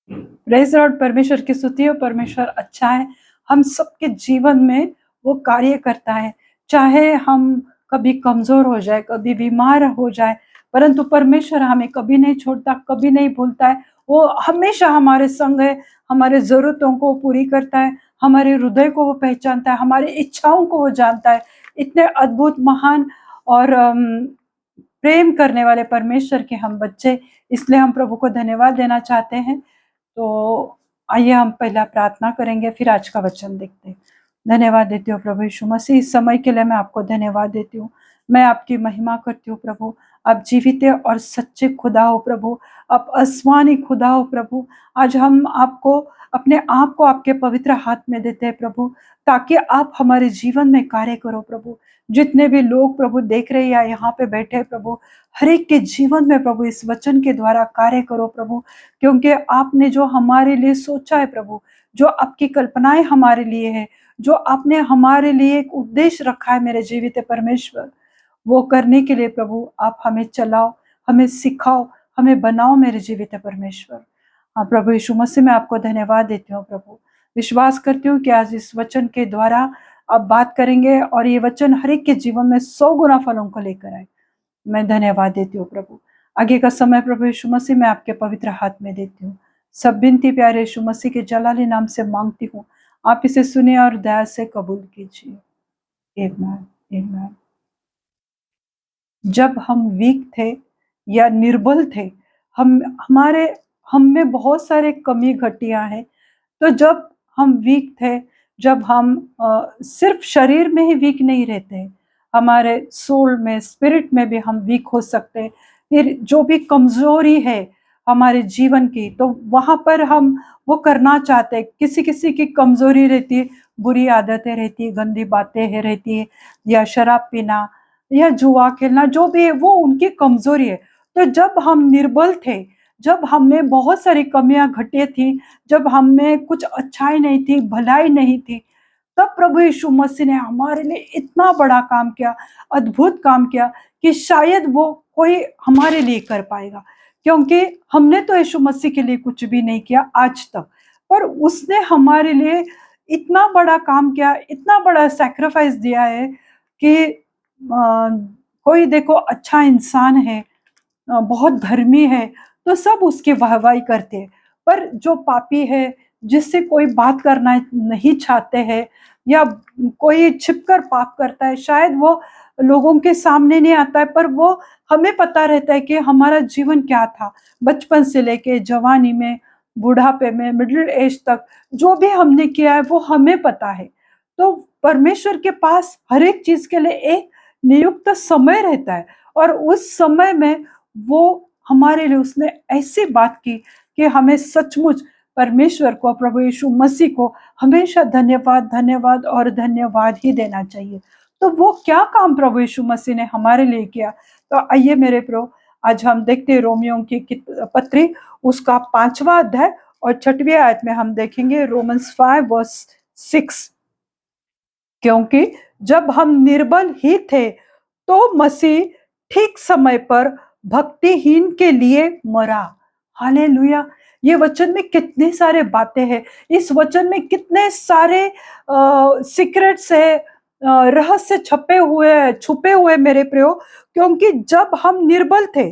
Praise Lord, परमेश्वर की स्तुति हो। परमेश्वर अच्छा है, हम सबके जीवन में वो कार्य करता है। चाहे हम कभी कमज़ोर हो जाए, कभी बीमार हो जाए, परंतु परमेश्वर हमें कभी नहीं छोड़ता, कभी नहीं भूलता है। वो हमेशा हमारे संग है, हमारे ज़रूरतों को पूरी करता है, हमारे हृदय को वो पहचानता है, हमारी इच्छाओं को वो जानता है। इतने अद्भुत, महान और प्रेम करने वाले परमेश्वर के हम बच्चे, इसलिए हम प्रभु को धन्यवाद देना चाहते हैं। तो आइए हम पहला प्रार्थना करेंगे, फिर आज का वचन देखते हैं। धन्यवाद देती हूँ प्रभु यीशु मसीह, इस समय के लिए मैं आपको धन्यवाद देती हूँ। मैं आपकी महिमा करती हूँ प्रभु। आप जीवित और सच्चे खुदा हो प्रभु, आप आसमानी खुदा हो प्रभु। आज हम आपको, अपने आप को आपके पवित्र हाथ में देते हैं प्रभु, ताकि आप हमारे जीवन में कार्य करो प्रभु। जितने भी लोग प्रभु देख रहे हैं या यहाँ पे बैठे हैं प्रभु, हर एक के जीवन में प्रभु इस वचन के द्वारा कार्य करो प्रभु, क्योंकि आपने जो हमारे लिए सोचा है प्रभु, जो आपकी कल्पनाएं हमारे लिए है, जो आपने हमारे लिए एक उद्देश्य रखा है मेरे जीवित परमेश्वर, वो करने के लिए प्रभु आप हमें चलाओ, हमें सिखाओ, हमें बनाओ मेरे जीवित परमेश्वर। हाँ प्रभु यीशु मसीह, मैं आपको धन्यवाद देती हूँ प्रभु। विश्वास करती हूँ कि आज इस वचन के द्वारा आप बात करेंगे और ये वचन हर एक के जीवन में 100 गुना फलों को लेकर आए। मैं धन्यवाद देती हूँ प्रभु। आगे का समय प्रभु यीशु मसीह मैं आपके पवित्र हाथ में देती हूँ। सब विनती प्यारे यीशु मसीह के जलाली नाम से मांगती हूँ, आप इसे सुनिए और दया से कबूल कीजिए। आमीन, आमीन। जब हम वीक थे या निर्बल थे, हम में बहुत सारे कमी घटियां हैं। तो जब हम वीक थे, जब हम सिर्फ शरीर में ही वीक नहीं रहते, हमारे सोल में, स्पिरिट में भी हम वीक हो सकते हैं। फिर जो भी कमजोरी है हमारे जीवन की, तो वहां पर हम वो करना चाहते हैं। किसी किसी की कमजोरी रहती है, बुरी आदतें रहती है, गंदी बातें है रहती है, या शराब पीना या जुआ खेलना, जो भी है वो उनकी कमजोरी है। तो जब हम निर्बल थे, जब हमें बहुत सारी कमियां घटी थी, जब हम में कुछ अच्छाई नहीं थी, भलाई नहीं थी, तब प्रभु यीशु मसीह ने हमारे लिए इतना बड़ा काम किया, अद्भुत काम किया, कि शायद वो कोई हमारे लिए कर पाएगा। क्योंकि हमने तो यीशु मसीह के लिए कुछ भी नहीं किया आज तक, पर उसने हमारे लिए इतना बड़ा काम किया, इतना बड़ा सैक्रिफाइस दिया है कि कोई देखो अच्छा इंसान है, बहुत धर्मी है, तो सब उसकी वाहवाही करते हैं। पर जो पापी है, जिससे कोई बात करना नहीं चाहते हैं, या कोई छिपकर पाप करता है, शायद वो लोगों के सामने नहीं आता है, पर वो हमें पता रहता है कि हमारा जीवन क्या था, बचपन से लेके जवानी में, बुढ़ापे में, मिडिल एज तक जो भी हमने किया है वो हमें पता है। तो परमेश्वर के पास हर एक चीज के लिए एक नियुक्त समय रहता है, और उस समय में वो हमारे लिए उसने ऐसी बात की कि हमें सचमुच परमेश्वर को, प्रभु यीशु मसीह को हमेशा धन्यवाद, धन्यवाद और धन्यवाद ही देना चाहिए। तो वो क्या काम प्रभु यीशु मसीह ने हमारे लिए किया, तो आइए मेरे प्रो, आज हम देखते हैं रोमियो की पत्री, उसका 5वां अध्याय और 6वीं आयत में हम देखेंगे रोमन्स 5:6। क्योंकि जब हम निर्बल ही थे, तो मसीह ठीक समय पर भक्तिहीन के लिए मरा। हालेलुया। ये वचन में कितने सारे बातें हैं, इस वचन में कितने सारे सीक्रेट्स है, रहस्य छुपे हुए मेरे प्रियो। क्योंकि जब हम निर्बल थे,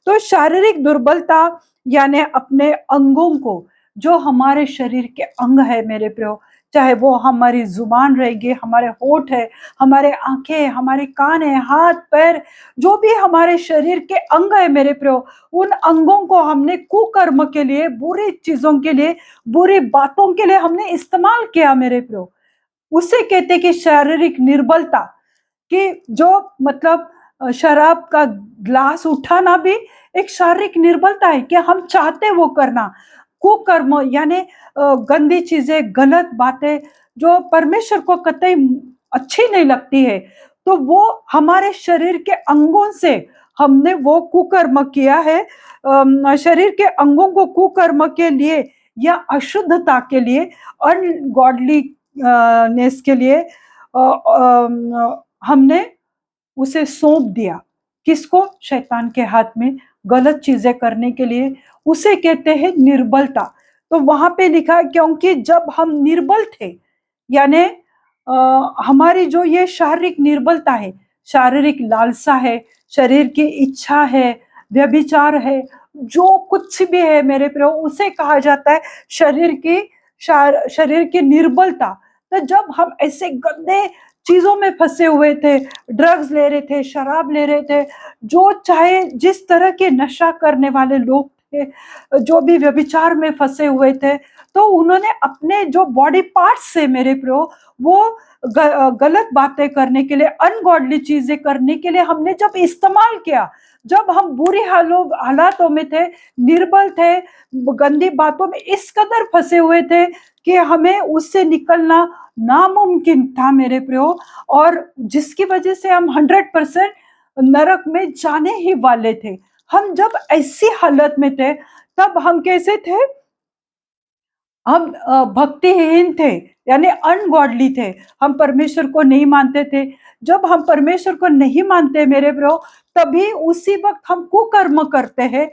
तो शारीरिक दुर्बलता यानी अपने अंगों को, जो हमारे शरीर के अंग है मेरे प्रियो, चाहे वो हमारी जुबान रहेगी, हमारे होठ है, हमारे आंखें, हमारे कान है, हाथ पैर, जो भी हमारे शरीर के अंग है मेरे प्रियो, उन अंगों को हमने कुकर्म के लिए, बुरी चीजों के लिए, बुरी बातों के लिए हमने इस्तेमाल किया मेरे प्रियो। उसे कहते कि शारीरिक निर्बलता, कि जो मतलब शराब का ग्लास उठाना भी एक शारीरिक निर्बलता है, कि हम चाहते वो करना, कुकर्म यानी गंदी चीजें, गलत बातें जो परमेश्वर को कतई अच्छी नहीं लगती है, तो वो हमारे शरीर के अंगों से हमने वो कुकर्म किया है। शरीर के अंगों को कुकर्म के लिए या अशुद्धता के लिए, अनगॉडली नेस के लिए हमने उसे सौंप दिया। किसको? शैतान के हाथ में, गलत चीजें करने के लिए। उसे कहते हैं निर्बलता। तो वहां पे लिखा है, क्योंकि जब हम निर्बल थे, यानी हमारी जो ये शारीरिक निर्बलता है, शारीरिक लालसा है, शरीर की इच्छा है, व्यभिचार है, जो कुछ भी है मेरे प्रियो, उसे कहा जाता है शरीर की निर्बलता। तो जब हम ऐसे गंदे चीजों में फंसे हुए थे, ड्रग्स ले रहे थे, शराब ले रहे थे, जो चाहे जिस तरह के नशा करने वाले लोग थे, जो भी व्यभिचार में फंसे हुए थे, तो उन्होंने अपने जो बॉडी पार्ट्स से मेरे प्रियो, वो गलत बातें करने के लिए, अनगॉडली चीजें करने के लिए हमने जब इस्तेमाल किया, जब हम बुरी हालातों में थे, निर्बल थे, गंदी बातों में इस कदर फंसे हुए थे कि हमें उससे निकलना नामुमकिन था मेरे प्रियो, और जिसकी वजह से हम 100% नरक में जाने ही वाले थे। हम जब ऐसी हालत में थे, तब हम कैसे थे? हम भक्तिहीन थे, यानी अनगॉडली थे। हम परमेश्वर को नहीं मानते थे। जब हम परमेश्वर को नहीं मानते मेरे ब्रो, तभी उसी वक्त हम कुकर्म करते हैं,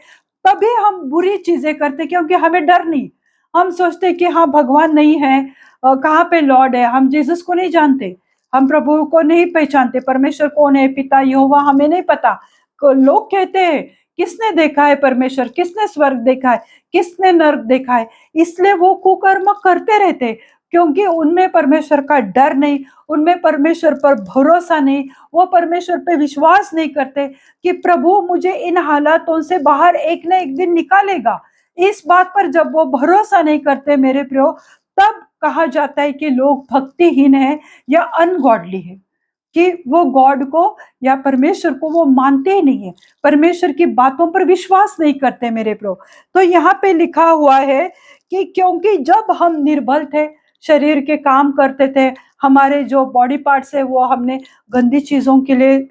तभी हम बुरी चीजें करते, क्योंकि हमें डर नहीं। हम सोचते कि हाँ, भगवान नहीं है, कहाँ पे लॉर्ड है, हम जीसस को नहीं जानते, हम प्रभु को नहीं पहचानते, परमेश्वर कौन है, पिता यहोवा हमें नहीं पता। लोग कहते हैं, किसने देखा है परमेश्वर, किसने स्वर्ग देखा है, किसने नर्क देखा है? इसलिए वो कुकर्म करते रहते, क्योंकि उनमें परमेश्वर का डर नहीं, उनमें परमेश्वर पर भरोसा नहीं, वो परमेश्वर पे विश्वास नहीं करते कि प्रभु मुझे इन हालातों से बाहर एक ना एक दिन निकालेगा। इस बात पर जब वो भरोसा नहीं करते मेरे प्रियो, तब कहा जाता है कि लोग भक्तिहीन है या अनगॉडली है, कि वो गॉड को या परमेश्वर को वो मानते ही नहीं है, परमेश्वर की बातों पर विश्वास नहीं करते मेरे प्रो। तो यहाँ पे लिखा हुआ है कि क्योंकि जब हम निर्बल थे, शरीर के काम करते थे, हमारे जो बॉडी पार्ट्स है वो हमने गंदी चीजों के लिए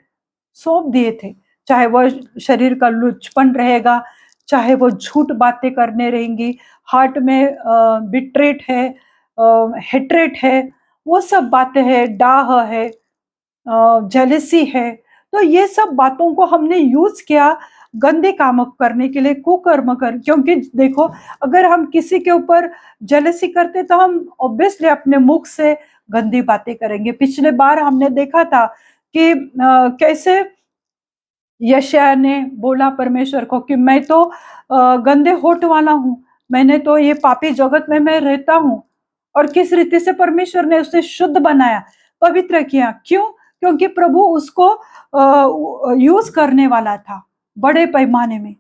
सौंप दिए थे, चाहे वह शरीर का लुचपन रहेगा, चाहे वो झूठ बातें करने रहेंगी, हार्ट में बिट्रेट है, हेट्रेट है, वो सब बातें है, डाह है, जेलेसी है। तो ये सब बातों को हमने यूज किया गंदे काम करने के लिए, कुकर्म कर, क्योंकि देखो, अगर हम किसी के ऊपर जेलेसी करते तो हम ऑब्वियसली अपने मुख से गंदी बातें करेंगे। पिछले बार हमने देखा था कि कैसे यशायाह ने बोला परमेश्वर को कि मैं तो गंदे होठ वाला हूँ, मैंने तो ये पापी जगत में मैं रहता हूँ, और किस रीति से परमेश्वर ने उसे शुद्ध बनाया, पवित्र किया। क्यों? क्योंकि प्रभु उसको यूज करने वाला था बड़े पैमाने में।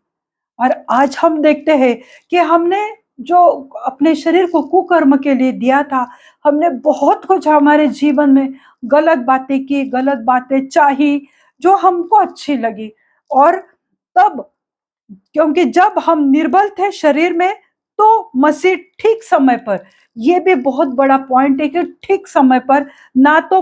और आज हम देखते हैं कि हमने जो अपने शरीर को कुकर्म के लिए दिया था, हमने बहुत कुछ हमारे जीवन में गलत बातें की, गलत बातें चाही, जो हमको अच्छी लगी। और तब, क्योंकि जब हम निर्बल थे शरीर में, तो मसीह ठीक समय पर, ये भी बहुत बड़ा पॉइंट है कि ठीक समय पर, ना तो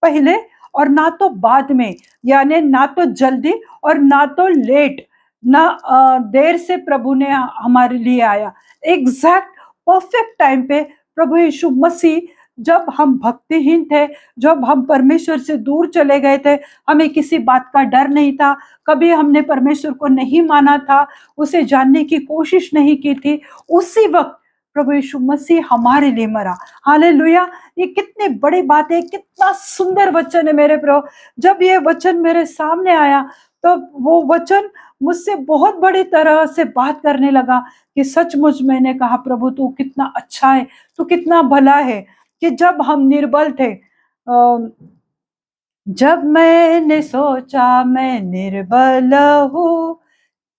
पहले और ना तो बाद में, यानी ना तो जल्दी और ना तो लेट, ना देर से प्रभु ने हमारे लिए आया, एग्जैक्ट परफेक्ट टाइम पे प्रभु यीशु मसीह, जब हम भक्तिहीन थे, जब हम परमेश्वर से दूर चले गए थे, हमें किसी बात का डर नहीं था, कभी हमने परमेश्वर को नहीं माना था, उसे जानने की कोशिश नहीं की थी, उसी वक्त प्रभु यीशु मसीह हमारे लिए मरा। हालेलुया! ये कितनी बड़ी बात है, कितना सुंदर वचन है मेरे प्रभु। जब ये वचन मेरे सामने आया, तो वो वचन मुझसे बहुत बड़ी तरह से बात करने लगा कि सचमुच, मैंने कहा प्रभु तू कितना अच्छा है, तू कितना भला है, कि जब हम निर्बल थे, जब मैंने सोचा मैं निर्बल हूँ,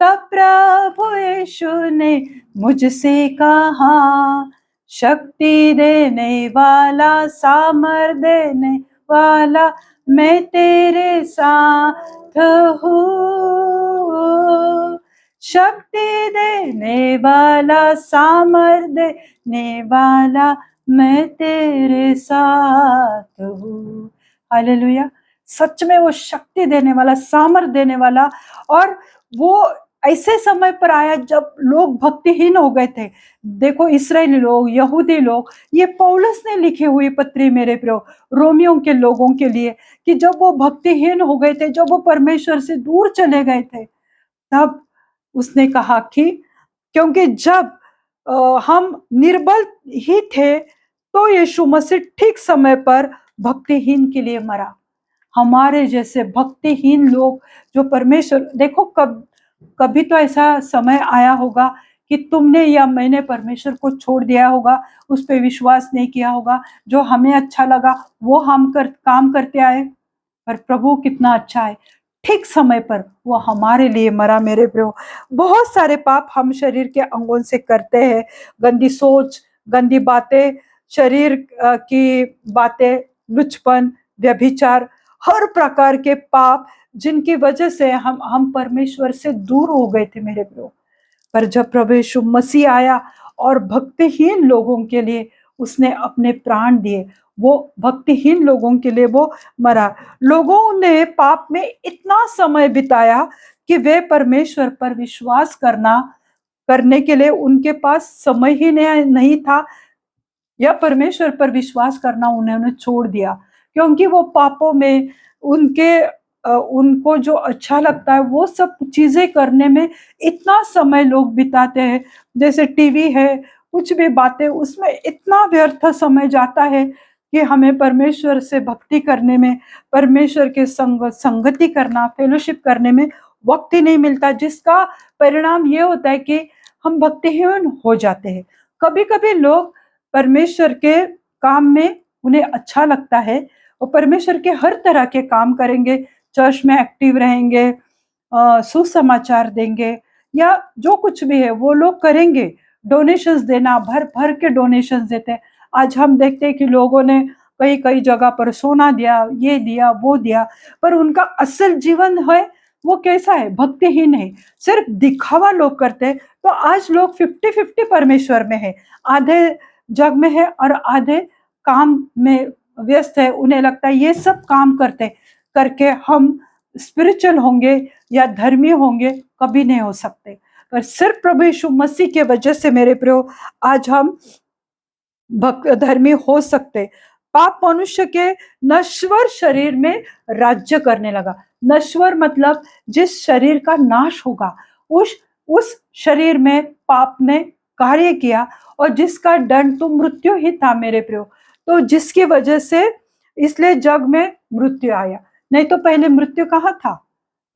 तब प्रभु यीशु ने मुझसे कहा, शक्ति देने वाला, सामर्थ देने वाला, मैं तेरे साथ हूँ। शक्ति देने वाला, सामर्थ देने वाला, मैं तेरे साथ हूँ। हालेलुया! सच में वो शक्ति देने वाला, सामर्थ देने वाला, और वो ऐसे समय पर आया जब लोग भक्तिहीन हो गए थे। देखो, इस्राएली लोग, यहूदी लोग, ये पौलुस ने लिखी हुई पत्री मेरे प्रियो, रोमियों के लोगों के लिए, कि जब वो भक्तिहीन हो गए थे, जब वो परमेश्वर से दूर चले गए थे, तब उसने कहा कि क्योंकि जब हम निर्बल ही थे, तो यीशु मसीह ठीक समय पर भक्तिहीन के लिए मरा। हमारे जैसे भक्तिहीन लोग जो परमेश्वर देखो, कभी तो ऐसा समय आया होगा कि तुमने या मैंने परमेश्वर को छोड़ दिया होगा, उस पे विश्वास नहीं किया होगा, जो हमें अच्छा लगा वो हम काम करते आए। पर प्रभु कितना अच्छा है, ठीक समय पर वो हमारे लिए मरा। मेरे प्रियो, बहुत सारे पाप हम शरीर के अंगों से करते हैं। गंदी सोच, गंदी बातें, शरीर की बातें, लुचपन, व्यभिचार, हर प्रकार के पाप, जिनकी वजह से हम परमेश्वर से दूर हो गए थे मेरे प्रियो। पर जब प्रभु यीशु मसीह आया और भक्तिहीन लोगों के लिए उसने अपने प्राण दिए, वो भक्तिहीन लोगों के लिए वो मरा। लोगों ने पाप में इतना समय बिताया कि वे परमेश्वर पर विश्वास करने के लिए उनके पास समय ही नहीं था, या परमेश्वर पर विश्वास करना उन्होंने छोड़ दिया, क्योंकि वो पापों में उनको जो अच्छा लगता है वो सब चीजें करने में इतना समय लोग बिताते हैं। जैसे टीवी है, कुछ भी बातें, उसमें इतना व्यर्थ समय जाता है कि हमें परमेश्वर से भक्ति करने में, परमेश्वर के संगति करना, फेलोशिप करने में वक्त ही नहीं मिलता, जिसका परिणाम ये होता है कि हम भक्तिहीन हो जाते हैं। कभी कभी लोग परमेश्वर के काम में उन्हें अच्छा लगता है, वो परमेश्वर के हर तरह के काम करेंगे, चर्च में एक्टिव रहेंगे, सुसमाचार देंगे, या जो कुछ भी है वो लोग करेंगे। डोनेशंस देना, भर भर के डोनेशंस देते हैं। आज हम देखते हैं कि लोगों ने कई कई जगह पर सोना दिया, ये दिया, वो दिया, पर उनका असल जीवन है वो कैसा है? भक्तिहीन है, सिर्फ दिखावा लोग करते हैं। तो आज लोग 50-50 परमेश्वर में है, आधे जग में है और आधे काम में व्यस्त है। उन्हें लगता है ये सब काम करते करके हम स्पिरिचुअल होंगे या धर्मी होंगे, कभी नहीं हो सकते। पर सिर्फ प्रभु यीशु मसीह के वजह से मेरे प्रियो आज हम धर्मी हो सकते। पाप मनुष्य के नश्वर शरीर में राज्य करने लगा। नश्वर मतलब जिस शरीर का नाश होगा, उस शरीर में पाप ने कार्य किया, और जिसका दंड तो मृत्यु ही था मेरे प्रियो। तो जिसकी वजह से इसलिए जग में मृत्यु आया, नहीं तो पहले मृत्यु कहाँ था।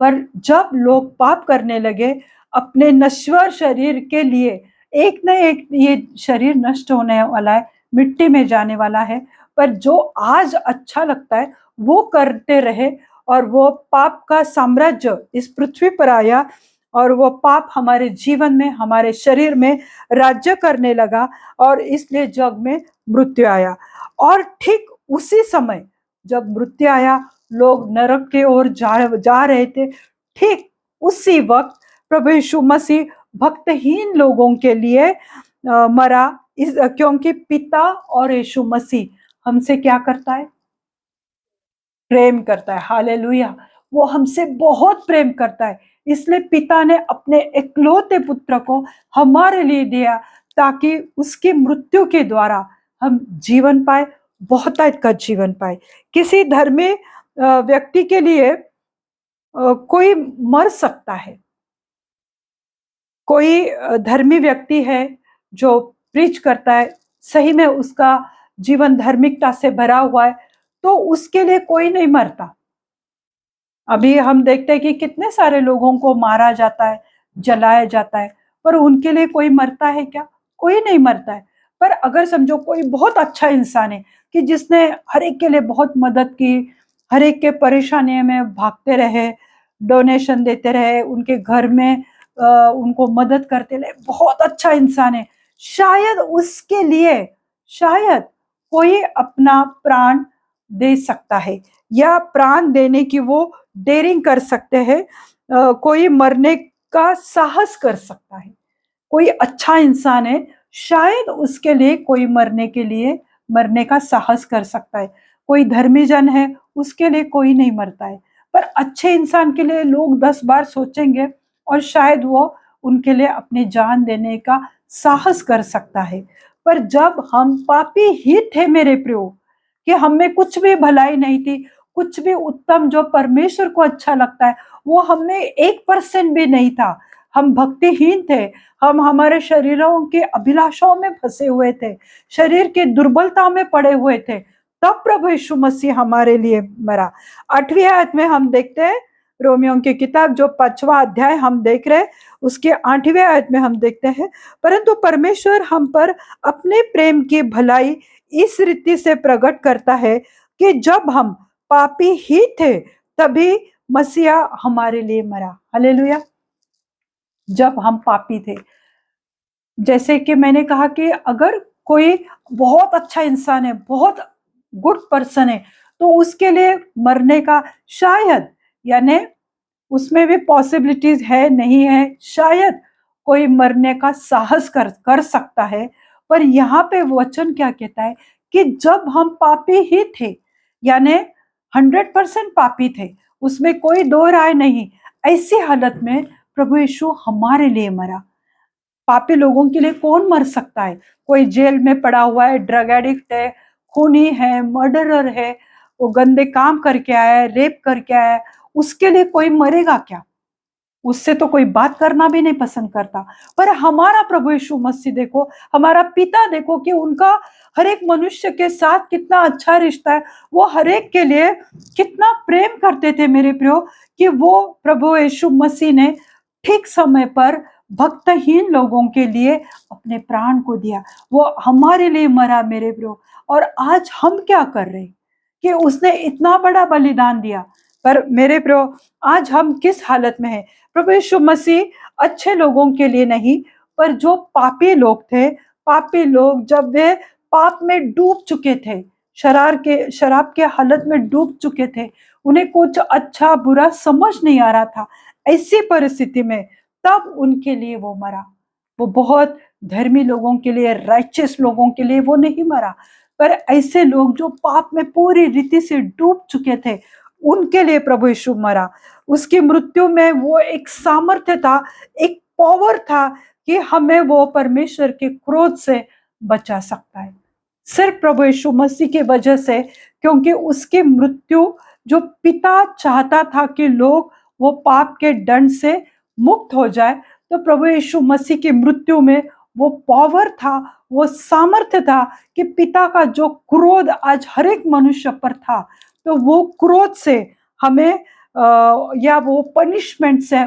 पर जब लोग पाप करने लगे अपने नश्वर शरीर के लिए, एक न एक ये शरीर नष्ट होने वाला है, मिट्टी में जाने वाला है, पर जो आज अच्छा लगता है वो करते रहे, और वो पाप का साम्राज्य इस पृथ्वी पर आया, और वो पाप हमारे जीवन में, हमारे शरीर में राज्य करने लगा, और इसलिए जग में मृत्यु आया। और ठीक उसी समय जब मृत्यु आया, लोग नरक के ओर जा रहे थे, ठीक उसी वक्त प्रभु यीशु मसीह भक्तहीन लोगों के लिए मरा। क्योंकि पिता और यीशु मसीह हमसे क्या करता है? प्रेम करता है। हालेलुया! वो हमसे बहुत प्रेम करता है, इसलिए पिता ने अपने इकलौते पुत्र को हमारे लिए दिया, ताकि उसकी मृत्यु के द्वारा हम जीवन पाए, बहुतायत का जीवन पाए। किसी धर्मी व्यक्ति के लिए कोई मर सकता है, कोई धर्मी व्यक्ति है जो प्रीच करता है, सही में उसका जीवन धार्मिकता से भरा हुआ है, तो उसके लिए कोई नहीं मरता। अभी हम देखते हैं कि कितने सारे लोगों को मारा जाता है, जलाया जाता है, पर उनके लिए कोई मरता है क्या? कोई नहीं मरता है। पर अगर समझो कोई बहुत अच्छा इंसान है कि जिसने हर एक के लिए बहुत मदद की, हर एक के परेशानी में भागते रहे, डोनेशन देते रहे, उनके घर में उनको मदद करते रहे, बहुत अच्छा इंसान है। शायद उसके लिए, शायद कोई अपना प्राण दे सकता है, या प्राण देने की वो डेयरिंग कर सकते हैं। कोई मरने का साहस कर सकता है, कोई अच्छा इंसान है, शायद उसके लिए कोई मरने का साहस कर सकता है। कोई धर्मी जन है, उसके लिए कोई नहीं मरता है, पर अच्छे इंसान के लिए लोग 10 बार सोचेंगे, और शायद वो उनके लिए अपनी जान देने का साहस कर सकता है। पर जब हम पापी ही थे मेरे प्रियो, कि हमें कुछ भी भलाई नहीं थी, कुछ भी उत्तम जो परमेश्वर को अच्छा लगता है वो हमें 1% भी नहीं था, हम भक्तिहीन थे, हम हमारे शरीरों के अभिलाषाओं में फंसे हुए थे, शरीर की दुर्बलता में पड़े हुए थे, तब प्रभु यीशु मसीह हमारे लिए मरा। 8वीं आयत में हम देखते हैं, रोमियो की किताब जो 5वां अध्याय हम देख रहे हैं, उसके 8वीं आयत में हम देखते हैं, परंतु परमेश्वर हम पर अपने प्रेम की भलाई इस रीति से प्रकट करता है कि जब हम पापी ही थे तभी मसीहा हमारे लिए मरा। हालेलुया। जब हम पापी थे, जैसे कि मैंने कहा कि अगर कोई बहुत अच्छा इंसान है, बहुत गुड पर्सन है, तो उसके लिए मरने का शायद, यानी उसमें भी पॉसिबिलिटीज है नहीं है, शायद कोई मरने का साहस कर कर सकता है। पर यहाँ पे वचन क्या कहता है कि जब हम पापी ही थे, यानी 100% पापी थे, उसमें कोई दो राय नहीं, ऐसी हालत में प्रभु यीशु हमारे लिए मरा। पापी लोगों के लिए कौन मर सकता है? कोई जेल में पड़ा हुआ है, ड्रग एडिक्ट है, खूनी है, मर्डरर है, वो गंदे काम करके आया है, रेप करके आया है, उसके लिए कोई मरेगा क्या? उससे तो कोई बात करना भी नहीं पसंद करता। पर हमारा प्रभु यीशु मसीह देखो, हमारा पिता देखो कि उनका हर एक मनुष्य के साथ कितना अच्छा रिश्ता है, वो हर एक के लिए कितना प्रेम करते थे मेरे प्रियो, कि वो प्रभु यीशु मसीह ने ठीक समय पर भक्तहीन लोगों के लिए अपने प्राण को दिया, वो हमारे लिए मरा मेरे प्रियो। और आज हम क्या कर रहे हैं कि उसने इतना बड़ा बलिदान दिया, पर मेरे प्रियो आज हम किस हालत में हैं? प्रभु यीशु मसीह अच्छे लोगों के लिए नहीं, पर जो पापी लोग थे, पापी लोग जब वे पाप में डूब चुके थे, शराब के हालत में डूब चुके थे, उन्हें कुछ अच्छा बुरा समझ नहीं आ रहा था, ऐसी परिस्थिति में तब उनके लिए वो मरा। वो बहुत धर्मी लोगों के लिए, राइचियस लोगों के लिए वो नहीं मरा, पर ऐसे लोग जो पाप में पूरी रीति से डूब चुके थे, उनके लिए प्रभु यीशु मरा। उसकी मृत्यु में वो एक सामर्थ्य था, एक पावर था कि हमें वो परमेश्वर के क्रोध से बचा सकता है, सिर्फ प्रभु यीशु मसीह की वजह से। क्योंकि उसकी मृत्यु, जो पिता चाहता था कि लोग वो पाप के दंड से मुक्त हो जाए, तो प्रभु यीशु मसीह की मृत्यु में वो पावर था, वो सामर्थ्य था कि पिता का जो क्रोध आज हर एक मनुष्य पर था, तो वो क्रोध से हमें या वो पनिशमेंट से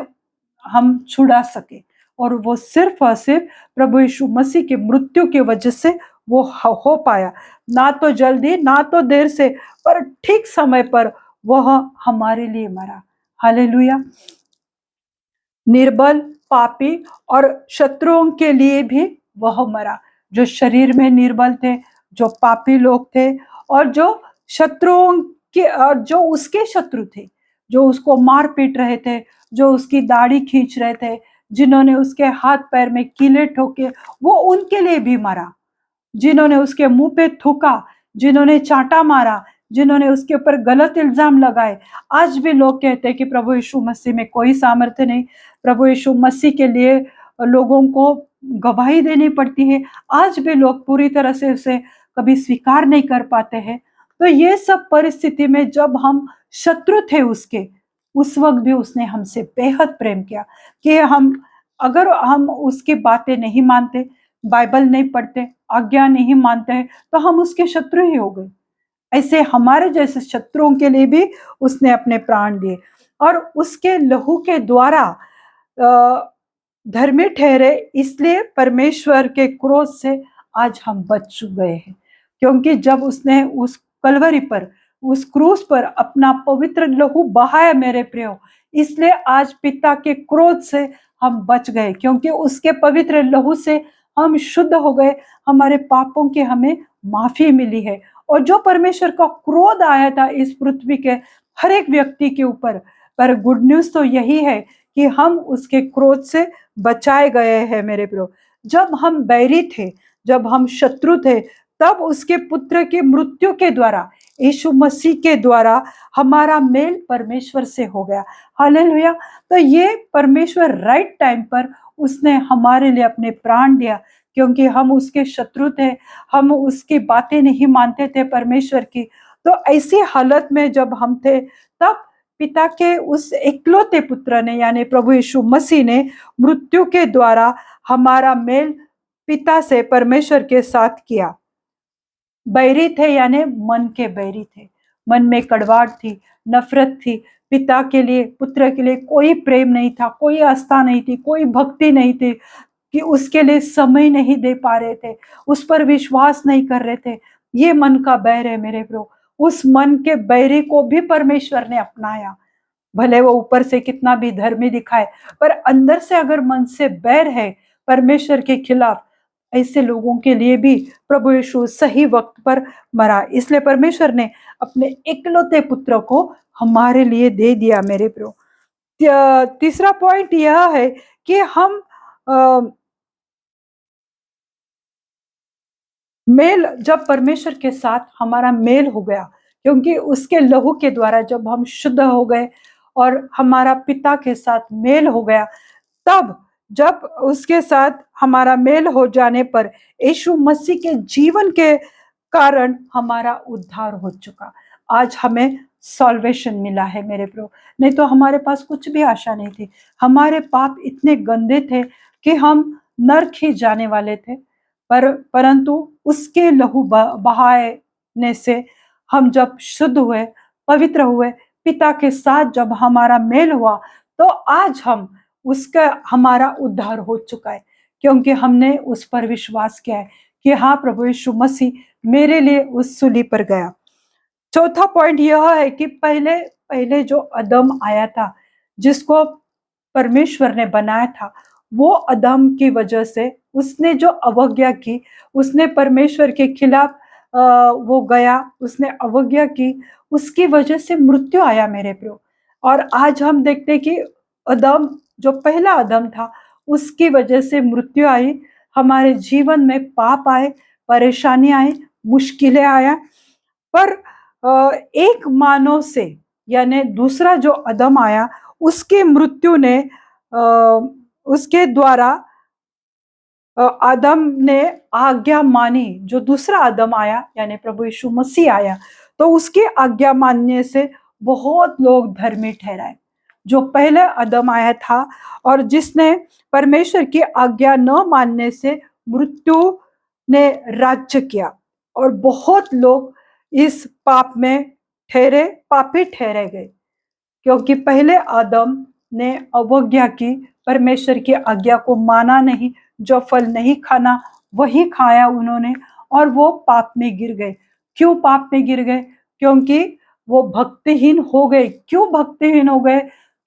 हम छुड़ा सके। और वो सिर्फ और सिर्फ प्रभु यीशु मसीह की मृत्यु की वजह से वो हो पाया, ना तो जल्दी ना तो देर से, पर ठीक समय पर वह हमारे लिए मरा। हालेलुया। निर्बल, पापी और शत्रुओं के लिए भी वह मरा, जो शरीर में निर्बल थे, जो पापी लोग थे, और जो शत्रुओं के, और जो उसके शत्रु थे, जो उसको मार पीट रहे थे, जो उसकी दाढ़ी खींच रहे थे, जिन्होंने उसके हाथ पैर में कीले ठोके, वो उनके लिए भी मरा। जिन्होंने उसके मुंह पे थूका, जिन्होंने चांटा मारा, जिन्होंने उसके ऊपर गलत इल्जाम लगाए, आज भी लोग कहते हैं कि प्रभु यीशु मसीह में कोई सामर्थ्य नहीं, प्रभु यीशु मसीह के लिए लोगों को गवाही देनी पड़ती है। आज भी लोग पूरी तरह से उसे कभी स्वीकार नहीं कर पाते हैं। तो ये सब परिस्थिति में जब हम शत्रु थे उसके, उस वक्त भी उसने हमसे बेहद प्रेम किया कि अगर हम उसकी बातें नहीं मानते, बाइबल नहीं पढ़ते, आज्ञा नहीं मानते हैं, तो हम उसके शत्रु ही हो गए। ऐसे हमारे जैसे शत्रुओं के लिए भी उसने अपने प्राण दिए, और उसके लहू के द्वारा धर्मी ठहरे, इसलिए परमेश्वर के क्रोध से आज हम बच गए हैं। क्योंकि जब उसने उस कलवरी पर, उस क्रूस पर अपना पवित्र लहू बहाया मेरे प्रियो, इसलिए आज पिता के क्रोध से हम बच गए, क्योंकि उसके पवित्र लहू से हम शुद्ध हो गए, हमारे पापों की हमें माफी मिली है। और जो परमेश्वर का क्रोध आया था इस पृथ्वी के हर एक व्यक्ति के ऊपर, पर गुड न्यूज तो यही है कि हम उसके क्रोध से बचाए गए हैं मेरे प्रियो। जब हम बैरी थे, जब हम शत्रु थे, तब उसके पुत्र की मृत्यु के द्वारा, यीशु मसीह के द्वारा हमारा मेल परमेश्वर से हो गया। हालेलुया। तो ये परमेश्वर राइट टाइम पर उसने हमारे लिए अपने प्राण दिया, क्योंकि हम उसके शत्रु थे, हम उसकी बातें नहीं मानते थे परमेश्वर की। तो ऐसी हालत में जब हम थे, तब पिता के उस इकलौते पुत्र ने यानी प्रभु यीशु मसीह ने मृत्यु के द्वारा हमारा मेल पिता से परमेश्वर के साथ किया। बैरी थे यानी मन के बैरी थे, मन में कड़वाहट थी, नफरत थी, पिता के लिए पुत्र के लिए कोई प्रेम नहीं था, कोई आस्था नहीं थी, कोई भक्ति नहीं थी, कि उसके लिए समय नहीं दे पा रहे थे, उस पर विश्वास नहीं कर रहे थे। ये मन का बैर है मेरे प्रो। उस मन के बैरी को भी परमेश्वर ने अपनाया। भले वो ऊपर से कितना भी धर्मी दिखाए, पर अंदर से अगर मन से बैर है परमेश्वर के खिलाफ, ऐसे लोगों के लिए भी प्रभु यीशु सही वक्त पर मरा। इसलिए परमेश्वर ने अपने इकलौते पुत्र को हमारे लिए दे दिया मेरे प्रो। तीसरा पॉइंट यह है कि हम मेल, जब परमेश्वर के साथ हमारा मेल हो गया, क्योंकि उसके लहू के द्वारा जब हम शुद्ध हो गए और हमारा पिता के साथ मेल हो गया, तब जब उसके साथ हमारा मेल हो जाने पर यीशु मसीह के जीवन के कारण हमारा उद्धार हो चुका। आज हमें सॉल्वेशन मिला है मेरे प्रो। नहीं तो हमारे पास कुछ भी आशा नहीं थी। हमारे पाप इतने गंदे थे कि हम नरक ही जाने वाले थे, परंतु उसके लहू बहाने से हम जब शुद्ध हुए, पवित्र हुए, पिता के साथ जब हमारा मेल हुआ, तो आज हम उसका हमारा उद्धार हो चुका है, क्योंकि हमने उस पर विश्वास किया है कि हाँ, प्रभु यीशु मसीह मेरे लिए उस सूली पर गया। चौथा पॉइंट यह है कि पहले पहले जो अदम आया था, जिसको परमेश्वर ने बनाया था, वो अदम की वजह से उसने जो अवज्ञा की, उसने परमेश्वर के खिलाफ वो गया, उसने अवज्ञा की, उसकी वजह से मृत्यु आया मेरे प्रियो। और आज हम देखते हैं कि अदम, जो पहला अदम था, उसकी वजह से मृत्यु आई, हमारे जीवन में पाप आए, परेशानी आई, मुश्किलें आया। पर एक मानव से यानी दूसरा जो अदम आया, उसकी मृत्यु ने उसके द्वारा आदम ने आज्ञा मानी। जो दूसरा आदम आया यानी प्रभु यीशु मसीह आया, तो उसकी आज्ञा मानने से बहुत लोग धर्मी ठहराए। जो पहले आदम आया था और जिसने परमेश्वर की आज्ञा न मानने से मृत्यु ने राज्य किया, और बहुत लोग इस पाप में ठहरे, पापी ठहरे गए, क्योंकि पहले आदम ने अवज्ञा की, परमेश्वर की आज्ञा को माना नहीं, जो फल नहीं खाना वही खाया उन्होंने, और वो पाप में गिर गए। क्यों पाप में गिर गए? क्योंकि वो भक्तिहीन हो गए। क्यों भक्तिहीन हो गए?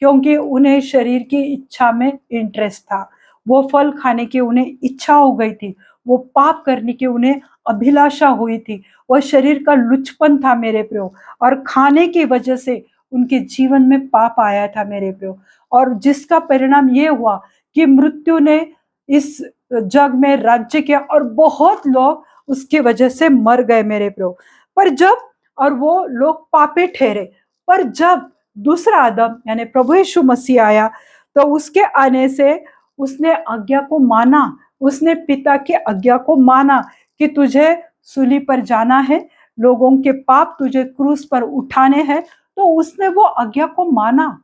क्योंकि उन्हें शरीर की इच्छा में इंटरेस्ट था, वो फल खाने की उन्हें इच्छा हो गई थी, वो पाप करने की उन्हें अभिलाषा हुई थी, वह शरीर का लुचपन था मेरे प्रियो, और खाने की वजह से उनके जीवन में पाप आया था मेरे प्रियो। और जिसका परिणाम ये हुआ कि मृत्यु ने इस जग में राज्य किया, और बहुत लोग उसकी वजह से मर गए मेरे प्रियो। पर जब, और वो लोग पापी ठहरे, पर जब दूसरा आदम यानी प्रभु यीशु मसीह आया, तो उसके आने से उसने आज्ञा को माना, उसने पिता की आज्ञा को माना कि तुझे सूली पर जाना है, लोगों के पाप तुझे क्रूस पर उठाने हैं। तो उसने वो आज्ञा को माना,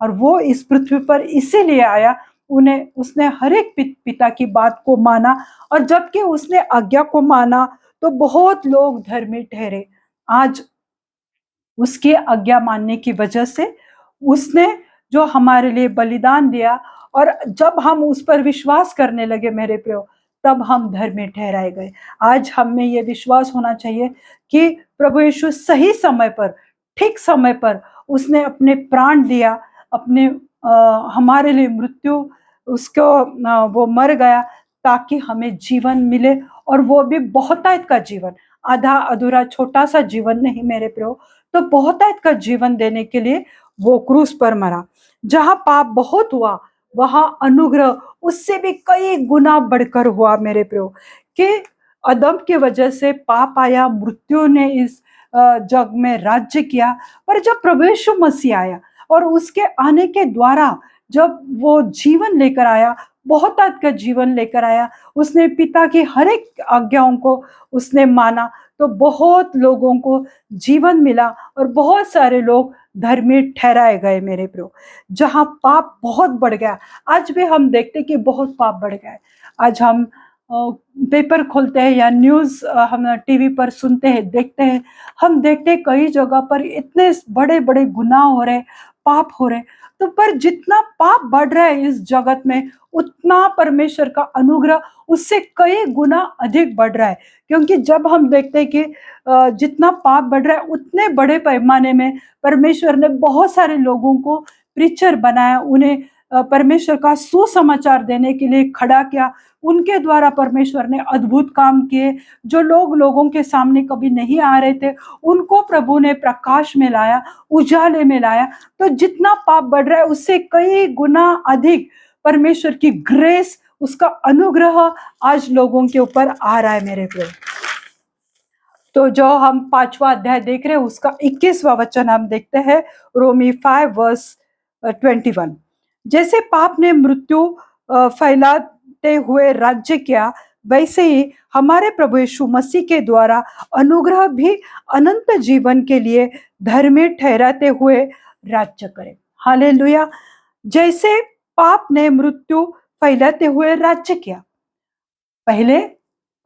और वो इस पृथ्वी पर इसीलिए आया, उन्हें उसने हर एक पिता की बात को माना, और जबकि उसने आज्ञा को माना तो बहुत लोग धर्मी ठहरे। आज उसकी आज्ञा मानने की वजह से उसने जो हमारे लिए बलिदान दिया, और जब हम उस पर विश्वास करने लगे मेरे प्रियो, तब हम धर्मी ठहराए गए। आज हम में ये विश्वास होना चाहिए कि प्रभु यीशु सही समय पर, ठीक समय पर उसने अपने प्राण दिया, अपने हमारे लिए मृत्यु, उसको वो मर गया ताकि हमें जीवन मिले, और वो भी बहुतायत का जीवन, आधा अधूरा छोटा सा जीवन नहीं मेरे प्रियो। तो बहुतायत का जीवन देने के लिए वो क्रूस पर मरा। जहां पाप बहुत हुआ, वहां अनुग्रह उससे भी कई गुना बढ़कर हुआ मेरे प्रियो। कि अदम की वजह से पाप आया, मृत्यु ने इस जग में राज्य किया, पर जब प्रभु यीशु मसीह आया और उसके आने के द्वारा जब वो जीवन लेकर आया, बहुतायत का जीवन लेकर आया, उसने पिता की हर एक आज्ञाओं को उसने माना, तो बहुत लोगों को जीवन मिला, और बहुत सारे लोग धर्मी ठहराए गए मेरे प्रियो। जहाँ पाप बहुत बढ़ गया, आज भी हम देखते हैं कि बहुत पाप बढ़ गया है। आज हम पेपर खोलते हैं या न्यूज़ हम टीवी पर सुनते हैं, देखते हैं, हम देखते हैं कई जगह पर इतने बड़े-बड़े गुनाह हो रहे हैं, पाप हो रहे हैं। तो पर जितना पाप बढ़ रहा है इस जगत में, उतना परमेश्वर का अनुग्रह उससे कई गुना अधिक बढ़ रहा है। क्योंकि जब हम देखते हैं कि जितना पाप बढ़ रहा है, उतने बड़े पैमाने में परमेश्वर ने बहुत सारे लोगों को प्रीचर बनाया, उन्हें परमेश्वर का सुसमाचार देने के लिए खड़ा किया। उनके द्वारा परमेश्वर ने अद्भुत काम किए, जो लोग लोगों के सामने कभी नहीं आ रहे थे, उनको प्रभु ने प्रकाश में लाया, उजाले में लाया। तो जितना पाप बढ़ रहा है, उससे कई गुना अधिक परमेश्वर की ग्रेस, उसका अनुग्रह आज लोगों के ऊपर आ रहा है मेरे प्रियो। तो जो हम 5वां अध्याय देख रहे हैं, उसका 21वां वचन हम देखते हैं, रोमी 5 वर्स 21। जैसे पाप ने मृत्यु फैलाते हुए राज्य किया, वैसे ही हमारे प्रभु यीशु मसीह के द्वारा अनुग्रह भी अनंत जीवन के लिए धर्मी ठहराते हुए राज्य करे। हालेलुया। जैसे पाप ने मृत्यु फैलाते हुए राज्य किया, पहले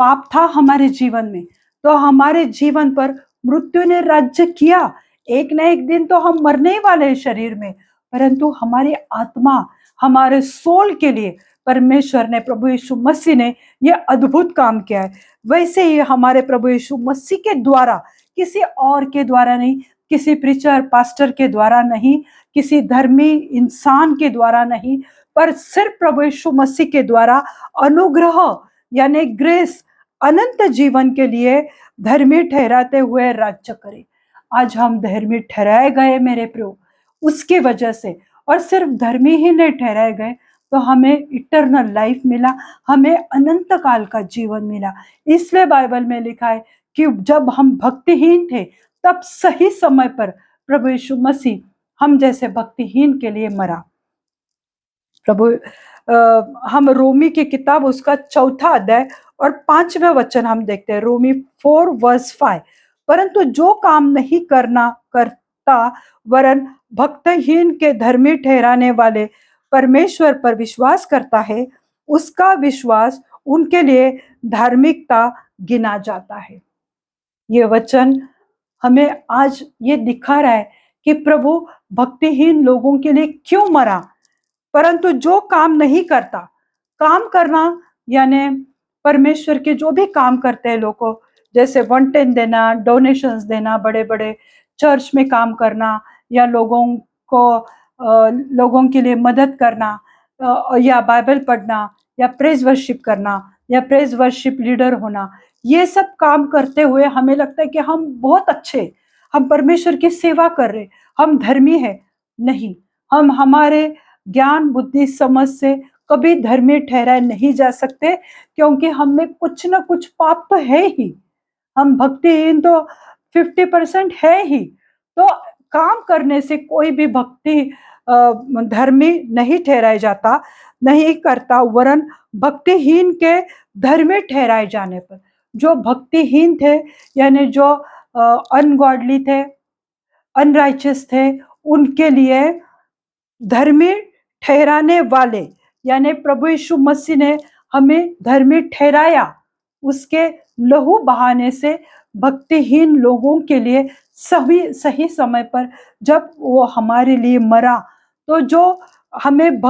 पाप था हमारे जीवन में, तो हमारे जीवन पर मृत्यु ने राज्य किया। एक ना एक दिन तो हम मरने ही वाले हैं शरीर में, परंतु हमारी आत्मा, हमारे सोल के लिए परमेश्वर ने, प्रभु यीशु मसीह ने ये अद्भुत काम किया है। वैसे ही हमारे प्रभु यीशु मसीह के द्वारा, किसी और के द्वारा नहीं, किसी प्रीचर पास्टर के द्वारा नहीं, किसी धर्मी इंसान के द्वारा नहीं, पर सिर्फ प्रभु यीशु मसीह के द्वारा अनुग्रह यानी ग्रेस अनंत जीवन के लिए धर्मी ठहराते हुए राज्य करे। आज हम धर्मी ठहराए गए मेरे प्रियो, उसकी वजह से। और सिर्फ धर्मी ही नहीं ठहराए गए, तो हमें इटर्नल लाइफ मिला, हमें अनंत काल का जीवन मिला। इसलिए बाइबल में लिखा है कि जब हम भक्तिहीन थे, तब सही समय पर प्रभु यीशु मसीह हम जैसे भक्तिहीन के लिए मरा। प्रभु हम रोमी की किताब उसका 4था अध्याय और 5वां वचन हम देखते हैं, रोमी 4 वर्स 5। परंतु जो काम नहीं करता वरन भक्तहीन के धर्मी ठहराने वाले परमेश्वर पर विश्वास करता है, उसका विश्वास उनके लिए धार्मिकता गिना जाता है। ये वचन हमें आज ये दिखा रहा है कि प्रभु भक्तिहीन लोगों के लिए क्यों मरा। परंतु जो काम नहीं करता, काम करना यानी परमेश्वर के जो भी काम करते हैं लोगों, जैसे 110 देना, डोनेशंस देना, बड़े बड़े चर्च में काम करना, या लोगों के लिए मदद करना, या बाइबल पढ़ना, या प्रेज वर्शिप करना, या प्रेज वर्शिप लीडर होना, ये सब काम करते हुए हमें लगता है कि हम बहुत अच्छे, हम परमेश्वर की सेवा कर रहे, हम धर्मी है। नहीं, हम हमारे ज्ञान बुद्धि समझ से कभी धर्मी ठहराए नहीं जा सकते, क्योंकि हम में कुछ ना कुछ पाप तो है ही। हम भक्तिहीन तो 50% है ही। तो काम करने से कोई भी भक्ति धर्मी नहीं ठहराया जाता, नहीं करता, वरन भक्तिहीन के धर्मी ठहराए जाने पर, जो भक्तिहीन थे यानी जो अनगॉडली थे, अनराइचियस थे, उनके लिए धर्मी ठहराने वाले यानी प्रभु यीशु मसीह ने हमें धर्मी ठहराया, उसके लहू बहाने से भक्तिहीन लोगों के लिए सही समय पर जब वो हमारे लिए मरा, तो जो हमें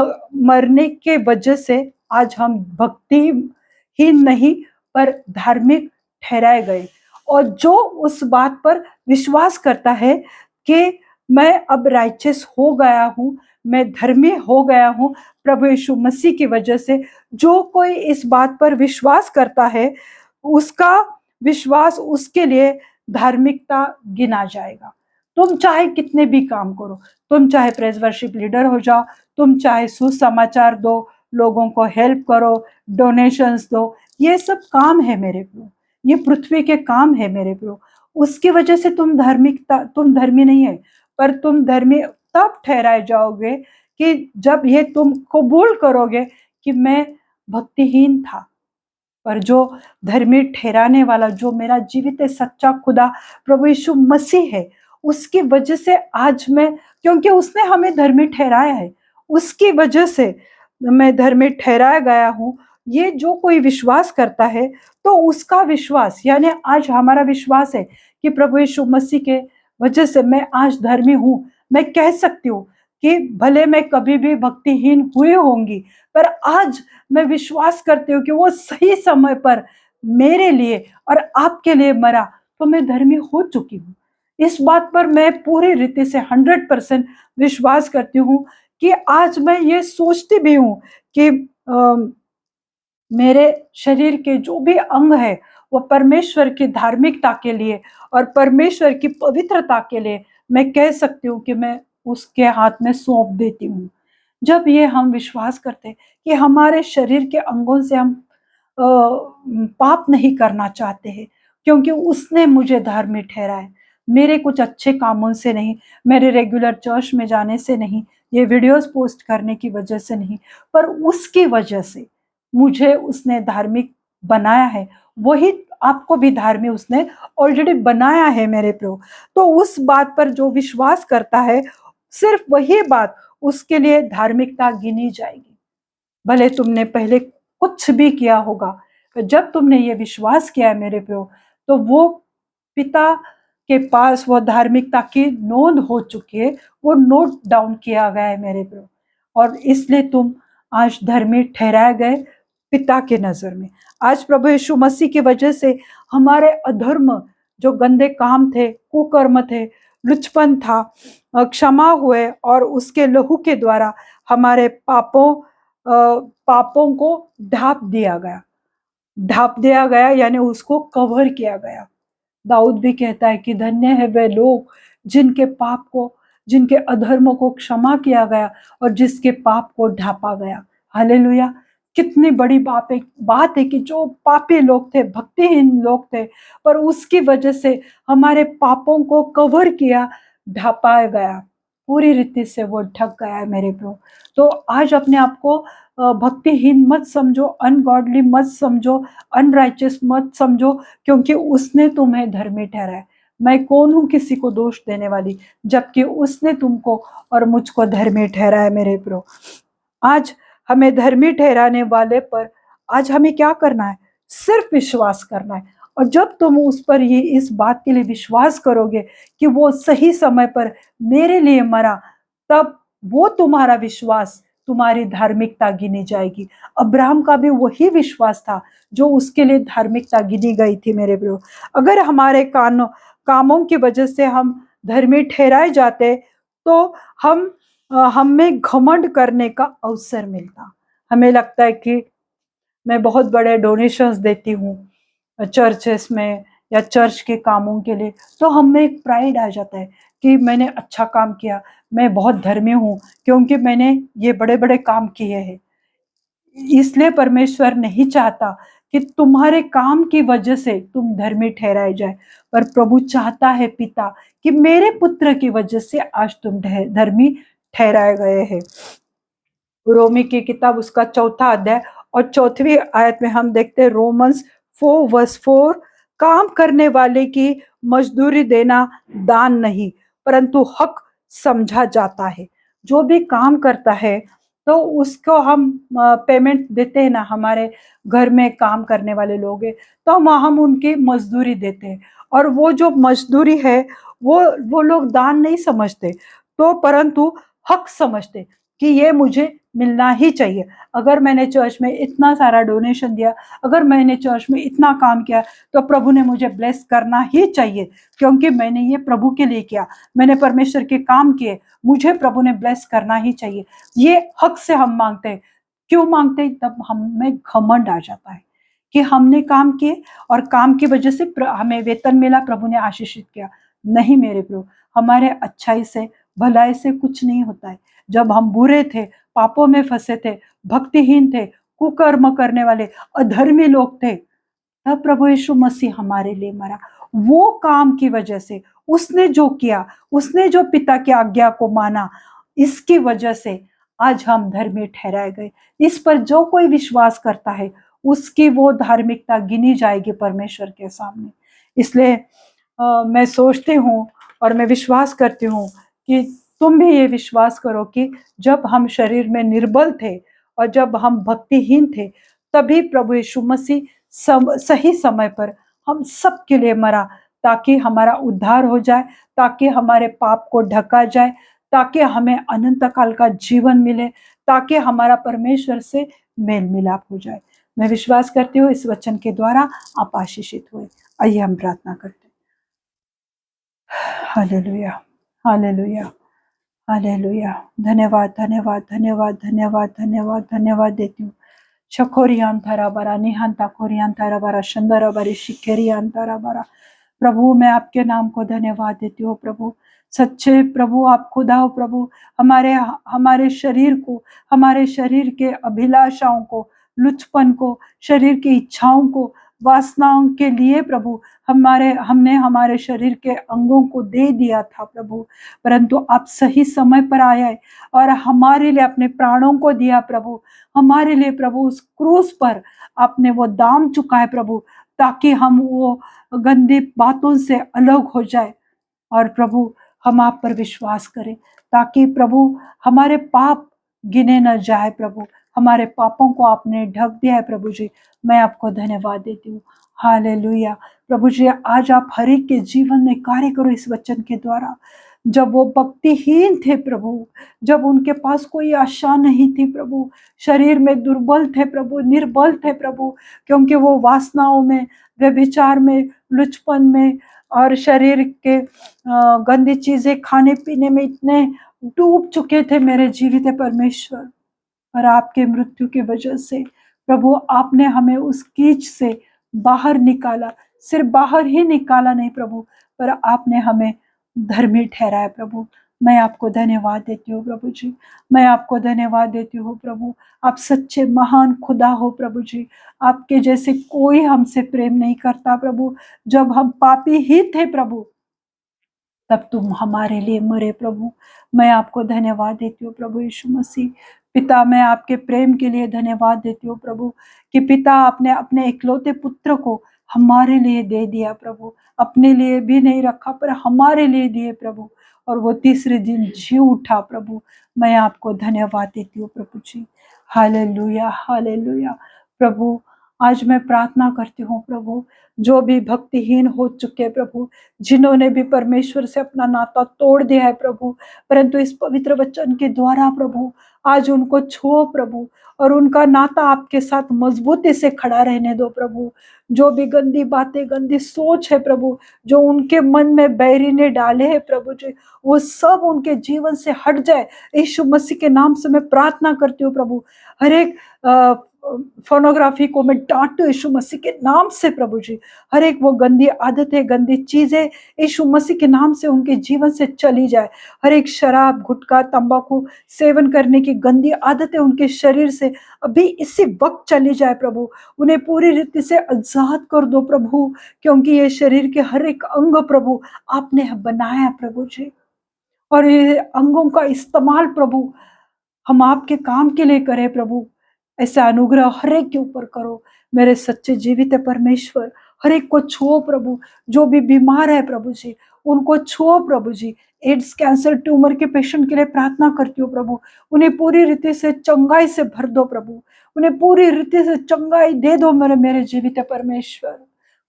मरने के वजह से आज हम भक्तिहीन नहीं पर धार्मिक ठहराए गए। और जो उस बात पर विश्वास करता है कि मैं अब राइचियस हो गया हूँ, मैं धर्मी हो गया हूँ प्रभु यीशु मसीह की वजह से, जो कोई इस बात पर विश्वास करता है, उसका विश्वास उसके लिए धार्मिकता गिना जाएगा। तुम चाहे कितने भी काम करो, तुम चाहे प्रेज वर्शिप लीडर हो जाओ, तुम चाहे सुसमाचार दो, लोगों को हेल्प करो, डोनेशंस दो, ये सब काम है मेरे प्रो, ये पृथ्वी के काम है मेरे प्रो। उसकी वजह से तुम धर्मी नहीं है, पर तुम धर्मी तब ठहराए जाओगे कि जब ये तुम कबूल करोगे कि मैं भक्तिहीन था, पर जो धर्मी ठहराने वाला, जो मेरा जीवित सच्चा खुदा प्रभु यीशु मसीह है, उसकी वजह से आज मैं, क्योंकि उसने हमें धर्मी ठहराया है, उसकी वजह से मैं धर्मी ठहराया गया हूँ। ये जो कोई विश्वास करता है, तो उसका विश्वास, यानी आज हमारा विश्वास है कि प्रभु यीशु मसीह के वजह से मैं आज धर्मी हूँ। मैं कह सकती हूँ कि भले मैं कभी भी भक्तिहीन हुई होंगी, पर आज मैं विश्वास करती हूँ कि वो सही समय पर मेरे लिए और आपके लिए मरा, तो मैं धर्मी हो चुकी हूँ। इस बात पर मैं पूरी रीति से 100% विश्वास करती हूँ कि आज मैं ये सोचती भी हूँ कि मेरे शरीर के जो भी अंग है वो परमेश्वर की धार्मिकता के लिए और परमेश्वर की पवित्रता के लिए मैं कह सकती हूँ कि मैं उसके हाथ में सौंप देती हूँ। जब ये हम विश्वास करते कि हमारे शरीर के अंगों से हम पाप नहीं करना चाहते हैं, क्योंकि उसने मुझे धार्मिक ठहराया है। मेरे कुछ अच्छे कामों से नहीं, मेरे रेगुलर चर्च में जाने से नहीं, ये वीडियोस पोस्ट करने की वजह से नहीं, पर उसकी वजह से मुझे उसने धार्मिक बनाया है। वही आपको भी धार्मिक उसने ऑलरेडी बनाया है मेरे प्रभु। तो उस बात पर जो विश्वास करता है, सिर्फ वही बात उसके लिए धार्मिकता गिनी जाएगी। भले तुमने पहले कुछ भी किया होगा, पर जब तुमने ये विश्वास किया है मेरे प्रभु, तो वो पिता के पास वो धार्मिकता की नोंद हो चुकी है, वो नोट डाउन किया गया है मेरे प्रभु, और इसलिए तुम आज धर्मी ठहराए गए पिता के नजर में। आज प्रभु यीशु मसीह की वजह से हमारे अधर्म, जो गंदे काम थे, कुकर्म थे, लुचपन था, क्षमा हुए, और उसके लहू के द्वारा हमारे पापों को ढाप दिया गया, यानी उसको कवर किया गया। दाऊद भी कहता है कि धन्य है वे लोग जिनके पाप को, जिनके अधर्मों को क्षमा किया गया और जिसके पाप को ढापा गया। हालेलुया! कितनी बड़ी बात है कि जो पापी लोग थे, भक्तिहीन लोग थे, पर उसकी वजह से हमारे पापों को कवर किया, ढापा गया, पूरी रीति से वो ढक गया है मेरे प्रभु। तो आज अपने आप को भक्तिहीन मत समझो, अनगॉडली मत समझो, अनराइचियस मत समझो, क्योंकि उसने तुम्हें धर्मी ठहराया। मैं कौन हूँ किसी को दोष देने वाली, जबकि उसने तुमको और मुझको धर्मी ठहराया मेरे प्रभु। आज हमें धर्मी ठहराने वाले पर आज हमें क्या करना है? सिर्फ विश्वास करना है। और जब तुम उस पर ये इस बात के लिए विश्वास करोगे कि वो सही समय पर मेरे लिए मरा, तब वो तुम्हारा विश्वास तुम्हारी धार्मिकता गिनी जाएगी। अब्राहम का भी वही विश्वास था जो उसके लिए धार्मिकता गिनी गई थी मेरे प्रभु। अगर हमारे कामों की वजह से हम धर्मी ठहराए जाते, तो हम में घमंड करने का अवसर मिलता। हमें लगता है कि मैं बहुत बड़े डोनेशंस देती हूँ चर्चेस में या चर्च के कामों के लिए, तो हम में एक प्राइड आ जाता है कि मैंने अच्छा काम किया, मैं बहुत धर्मी हूँ क्योंकि मैंने ये बड़े बड़े काम किए हैं। इसलिए परमेश्वर नहीं चाहता कि तुम्हारे काम की वजह से तुम धर्मी ठहराए जाए, पर प्रभु चाहता है पिता कि मेरे पुत्र की वजह से आज तुम धर्मी ठहराए गए हैं। रोमी की किताब उसका 4 अध्याय और 4वीं आयत में हम देखते हैं, रोमन्स 4:4, काम करने वाले की मजदूरी देना दान नहीं परंतु हक समझा जाता है। जो भी काम करता है तो उसको हम पेमेंट देते हैं ना, हमारे घर में काम करने वाले लोग हैं तो हम उनकी मजदूरी देते हैं, और वो जो मजदूरी है वो लोग दान नहीं समझते, तो परंतु हक समझते कि ये मुझे मिलना ही चाहिए। अगर मैंने चर्च में इतना सारा डोनेशन दिया, अगर मैंने चर्च में इतना काम किया, तो प्रभु ने मुझे ब्लेस करना ही चाहिए, क्योंकि मैंने ये प्रभु के लिए किया, मैंने परमेश्वर के काम किए, मुझे प्रभु ने ब्लेस करना ही चाहिए। ये हक से हम मांगते हैं। क्यों मांगते हैं? तब हमें घमंड आ जाता है कि हमने काम किए और काम की वजह से हमें वेतन मिला, प्रभु ने आशीषित किया। नहीं मेरे प्रभु, हमारे अच्छाई से, भलाई से कुछ नहीं होता है। जब हम बुरे थे, पापों में फंसे थे, भक्तिहीन थे, कुकर्म करने वाले, अधर्मी लोग थे, तब प्रभु यीशु मसीह हमारे लिए मरा। वो काम की वजह से, उसने जो किया, उसने जो पिता की आज्ञा को माना, इसकी वजह से आज हम धर्मी ठहराए गए। इस पर जो कोई विश्वास करता है, उसकी वो धार्मिकता गिनी जाएगी परमेश्वर के सामने। इसलिए मैं सोचती हूँ और मैं विश्वास करती हूँ कि तुम भी ये विश्वास करो कि जब हम शरीर में निर्बल थे और जब हम भक्तिहीन थे, तभी प्रभु यीशु मसीह सही समय पर हम सब के लिए मरा, ताकि हमारा उद्धार हो जाए, ताकि हमारे पाप को ढका जाए, ताकि हमें अनंत काल का जीवन मिले, ताकि हमारा परमेश्वर से मेल मिलाप हो जाए। मैं विश्वास करती हूँ इस वचन के द्वारा आप आशीषित हुए। आइए हम प्रार्थना करते हैं। Hallelujah, hallelujah, hallelujah. धन्यवाद, धन्यवाद, धन्यवाद, धन्यवाद, धन्यवाद, धन्यवाद देती हूँ। शकोरियान थारा बारा, निहान ताकोरियान थारा बारा, शंदरा बारी शिकेरियान थारा बारा। प्रभु, मैं आपके नाम को धन्यवाद देती हूँ प्रभु। सच्चे प्रभु आप खुदा हो प्रभु। हमारे हमारे शरीर को, हमारे शरीर के अभिलाषाओं को, लुचपन को, शरीर की इच्छाओं को, वासनाओं के लिए प्रभु हमने हमारे शरीर के अंगों को दे दिया था प्रभु, परंतु आप सही समय पर आए और हमारे लिए अपने प्राणों को दिया प्रभु। हमारे लिए प्रभु उस क्रूस पर आपने वो दाम चुकाए प्रभु, ताकि हम वो गंदी बातों से अलग हो जाए और प्रभु हम आप पर विश्वास करें, ताकि प्रभु हमारे पाप गिने न जाए प्रभु। हमारे पापों को आपने ढक दिया है प्रभु जी। मैं आपको धन्यवाद देती हूँ। हालेलुया। प्रभु जी, आज आप हर एक के जीवन में कार्य करो इस वचन के द्वारा। जब वो भक्तिहीन थे प्रभु, जब उनके पास कोई आशा नहीं थी प्रभु, शरीर में दुर्बल थे प्रभु, निर्बल थे प्रभु, क्योंकि वो वासनाओं में, व्यभिचार में, लुचपन में और शरीर के गंदी चीजें खाने पीने में इतने डूब चुके थे मेरे जीवित परमेश्वर। और आपके मृत्यु की वजह से प्रभु आपने हमें उस कीच से बाहर निकाला। सिर्फ बाहर ही निकाला नहीं प्रभु, पर आपने हमें धर्मी ठहराया प्रभु। मैं आपको धन्यवाद देती हूँ प्रभु जी। मैं आपको धन्यवाद देती हूँ प्रभु। आप सच्चे महान खुदा हो प्रभु जी। आपके जैसे कोई हमसे प्रेम नहीं करता प्रभु। जब हम पापी ही थे प्रभु, तब तुम हमारे लिए मरे प्रभु। मैं आपको धन्यवाद देती हूँ प्रभु यीशु मसीह। पिता, मैं आपके प्रेम के लिए धन्यवाद देती हूँ प्रभु, कि पिता आपने अपने इकलौते पुत्र को हमारे लिए दे दिया प्रभु। अपने लिए भी नहीं रखा, पर हमारे लिए दिए प्रभु, और वो तीसरे दिन जी उठा प्रभु। मैं आपको धन्यवाद देती हूँ प्रभु जी। Hallelujah, hallelujah. प्रभु, आज मैं प्रार्थना करती हूँ प्रभु, जो भी भक्तिहीन हो चुके प्रभु, जिन्होंने भी परमेश्वर से अपना नाता तोड़ दिया है प्रभु, परंतु इस पवित्र वचन के द्वारा प्रभु आज उनको छुओ प्रभु, और उनका नाता आपके साथ मजबूती से खड़ा रहने दो प्रभु। जो भी गंदी बातें, गंदी सोच है प्रभु, जो उनके मन में बैरी ने डाले हैं प्रभु जी, वो सब उनके जीवन से हट जाए। यीशु मसीह के नाम से मैं प्रार्थना करती हूँ प्रभु। हर एक फोनोग्राफी को मैं डांटती हूँ यीशु मसीह के नाम से प्रभु जी। हर एक वो गंदी आदतें, गंदी चीजें यीशु मसीह के नाम से उनके जीवन से चली जाए। हर एक शराब, गुटखा, तंबाकू सेवन करने की गंदी आदतें उनके शरीर से अभी इसी वक्त चली जाए प्रभु। उन्हें पूरी रीति से आजाद कर दो प्रभु, क्योंकि ये शरीर के हर एक अंग प्रभु आपने बनाया प्रभु जी, और ये अंगों का इस्तेमाल प्रभु हम आपके काम के लिए करें प्रभु। ऐसा अनुग्रह हर एक के ऊपर करो मेरे सच्चे जीवित परमेश्वर। हर एक को छुओ प्रभु, जो भी बीमार है प्रभु जी उनको छुओ प्रभु जी। एड्स, कैंसर, ट्यूमर के पेशेंट के लिए प्रार्थना करती हूँ प्रभु। उन्हें पूरी रीति से चंगाई से भर दो प्रभु। उन्हें पूरी रीति से चंगाई दे दो मेरे जीवित परमेश्वर,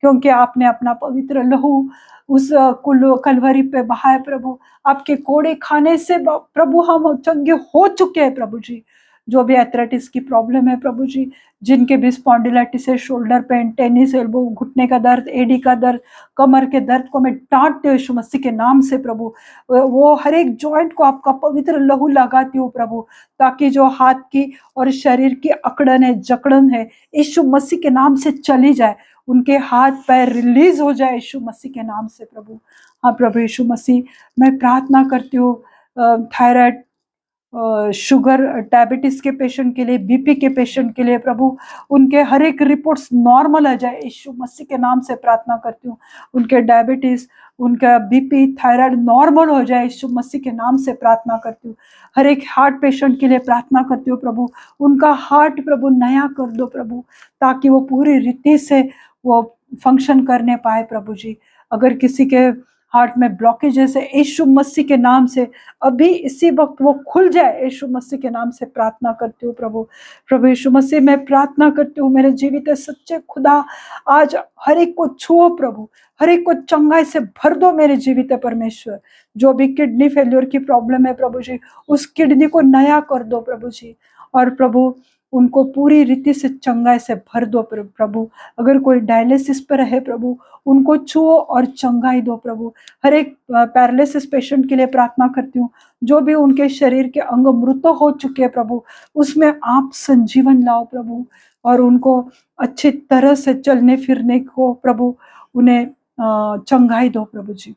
क्योंकि आपने अपना पवित्र लहू उस कलवरी पे बहाया प्रभु। आपके कोड़े खाने से प्रभु हम चंगे हो चुके हैं प्रभु जी। जो भी एथराइटिस की प्रॉब्लम है प्रभु जी, जिनके भी स्पॉन्डिलाइटिस है, शोल्डर पेन, टेनिस एल्बो, घुटने का दर्द, एडी का दर्द, कमर के दर्द को मैं डांटती हूँ यीशु मसीह के नाम से प्रभु। वो हर एक जॉइंट को आपका पवित्र लहू लगाती हूँ प्रभु, ताकि जो हाथ की और शरीर की अकड़न है, जकड़न है, यीशु मसीह के नाम से चली जाए। उनके हाथ पैर रिलीज हो जाए यीशु मसीह के नाम से प्रभु। हाँ प्रभु यीशु मसीह, मैं प्रार्थना करती हूँ थायराइड, शुगर, डायबिटीज के पेशेंट के लिए, बीपी के पेशेंट के लिए प्रभु, उनके हर एक रिपोर्ट्स नॉर्मल आ जाए यीशु मसीह के नाम से प्रार्थना करती हूँ। उनके डायबिटीज, उनका बीपी, थायराइड नॉर्मल हो जाए यीशु मसीह के नाम से प्रार्थना करती हूँ। हर एक हार्ट पेशेंट के लिए प्रार्थना करती हूँ प्रभु, उनका हार्ट प्रभु नया कर दो प्रभु, ताकि वो पूरी रीति से वो फंक्शन करने पाए प्रभु जी। अगर किसी के हार्ट में ब्लॉकेजेस है, यीशु मसीह के नाम से अभी इसी वक्त वो खुल जाए, यीशु मसीह के नाम से प्रार्थना करती हूँ प्रभु। प्रभु यीशु मसीह, मैं प्रार्थना करती हूँ मेरे जीवित सच्चे खुदा, आज हर एक को छुओ प्रभु, हर एक को चंगाई से भर दो मेरे जीवित परमेश्वर। जो भी किडनी फेल्योर की प्रॉब्लम है प्रभु जी, उस किडनी को नया कर दो प्रभु जी, और प्रभु उनको पूरी रीति से चंगाई से भर दो प्रभु। अगर कोई डायलिसिस पर है प्रभु, उनको छुओ और चंगाई दो प्रभु। हर एक पैरालिसिस पेशेंट के लिए प्रार्थना करती हूँ, जो भी उनके शरीर के अंग मृत हो चुके हैं प्रभु, उसमें आप संजीवन लाओ प्रभु, और उनको अच्छी तरह से चलने फिरने को प्रभु उन्हें चंगाई दो प्रभु जी।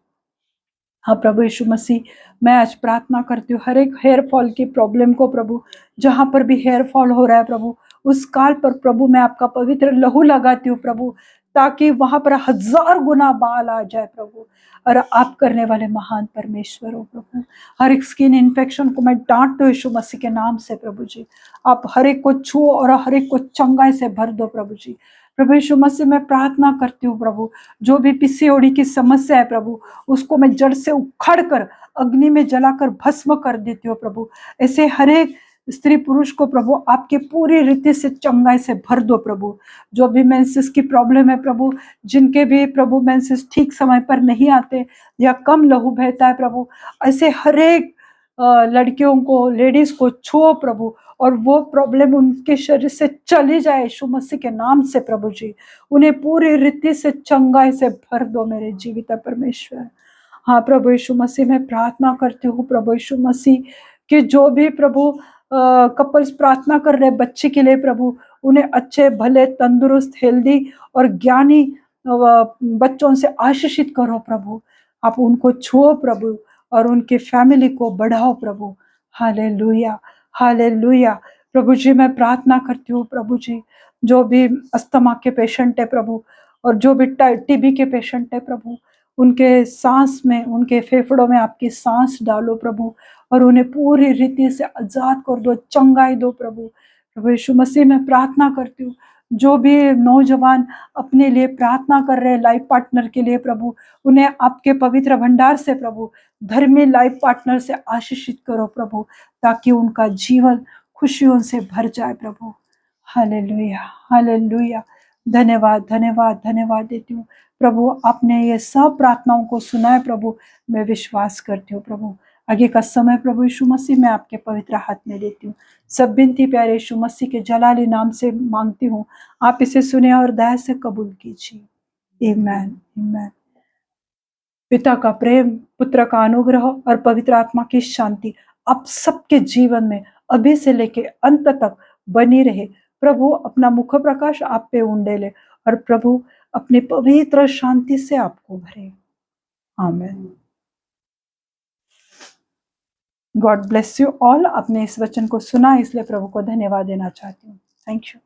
हाँ प्रभु यीशु मसीह, मैं आज प्रार्थना करती हूँ हर एक हेयर फॉल की प्रॉब्लम को प्रभु, जहाँ पर भी हेयर फॉल हो रहा है प्रभु, उस काल पर प्रभु मैं आपका पवित्र लहू लगाती हूँ प्रभु, ताकि वहां पर 1000 गुना बाल आ जाए प्रभु। और आप करने वाले महान परमेश्वर हो प्रभु। हर एक स्किन इन्फेक्शन को मैं डांटती हूँ यीशु मसीह के नाम से प्रभु जी। आप हर एक को छुओ और हर एक को चंगाई से भर दो प्रभु जी। प्रभु यीशु मसीह, मैं प्रार्थना करती हूँ प्रभु, जो भी पीसीओडी की समस्या है प्रभु, उसको मैं जड़ से उखाड़ कर अग्नि में जलाकर भस्म कर देती हूँ प्रभु। ऐसे हर एक स्त्री पुरुष को प्रभु आपके पूरी रीति से चंगाई से भर दो प्रभु। जो भी मेंसेस की प्रॉब्लम है प्रभु, जिनके भी प्रभु मेंसेस ठीक समय पर नहीं आते या कम लहू बहता है प्रभु, ऐसे हर एक लड़कियों को, लेडीज को छुओ प्रभु, और वो प्रॉब्लम उनके शरीर से चली जाए यीशु मसीह के नाम से प्रभु जी। उन्हें पूरी रीति से चंगाई से भर दो मेरे जीवित परमेश्वर। हाँ प्रभु यीशु मसीह, मैं प्रार्थना करती हूँ प्रभु यीशु मसीह कि जो भी प्रभु कपल्स प्रार्थना कर रहे बच्चे के लिए प्रभु, उन्हें अच्छे भले तंदुरुस्त हेल्दी और ज्ञानी बच्चों से आशीषित करो प्रभु। आप उनको छुओ प्रभु और उनकी फैमिली को बढ़ाओ प्रभु। Hallelujah, hallelujah. प्रभु जी, मैं प्रार्थना करती हूँ प्रभु जी, जो भी अस्थमा के पेशेंट है प्रभु, और जो भी टीबी के पेशेंट है प्रभु, उनके सांस में, उनके फेफड़ों में आपकी सांस डालो प्रभु, और उन्हें पूरी रीति से आजाद कर दो, चंगाई दो प्रभु। प्रभु यीशु मसीह, मैं प्रार्थना करती हूँ, जो भी नौजवान अपने लिए प्रार्थना कर रहे हैं लाइफ पार्टनर के लिए प्रभु, उन्हें आपके पवित्र भंडार से प्रभु धर्मी लाइफ पार्टनर से आशीषित करो प्रभु, ताकि उनका जीवन खुशियों से भर जाए प्रभु। Hallelujah, hallelujah. धन्यवाद, धन्यवाद, धन्यवाद देती हूँ प्रभु। आपने ये सब प्रार्थनाओं को सुना है प्रभु, मैं विश्वास करती हूँ प्रभु। आगे का समय प्रभु यीशु मसीह मैं आपके पवित्र हाथ में देती हूँ। सब विनती प्यारे यीशु मसीह के जलाली नाम से मांगती हूँ, आप इसे सुने और दया से कबूल कीजिए। आमीन, आमीन। पिता का प्रेम, पुत्र का अनुग्रह और पवित्र आत्मा की शांति आप सबके जीवन में अभी से लेके अंत तक बनी रहे। प्रभु अपना मुख प्रकाश आप पे उंडेले, और प्रभु अपनी पवित्र शांति से आपको भरे। आमीन। God bless you all. आपने इस वचन को सुना, इसलिए प्रभु को धन्यवाद देना चाहती हूँ। Thank you.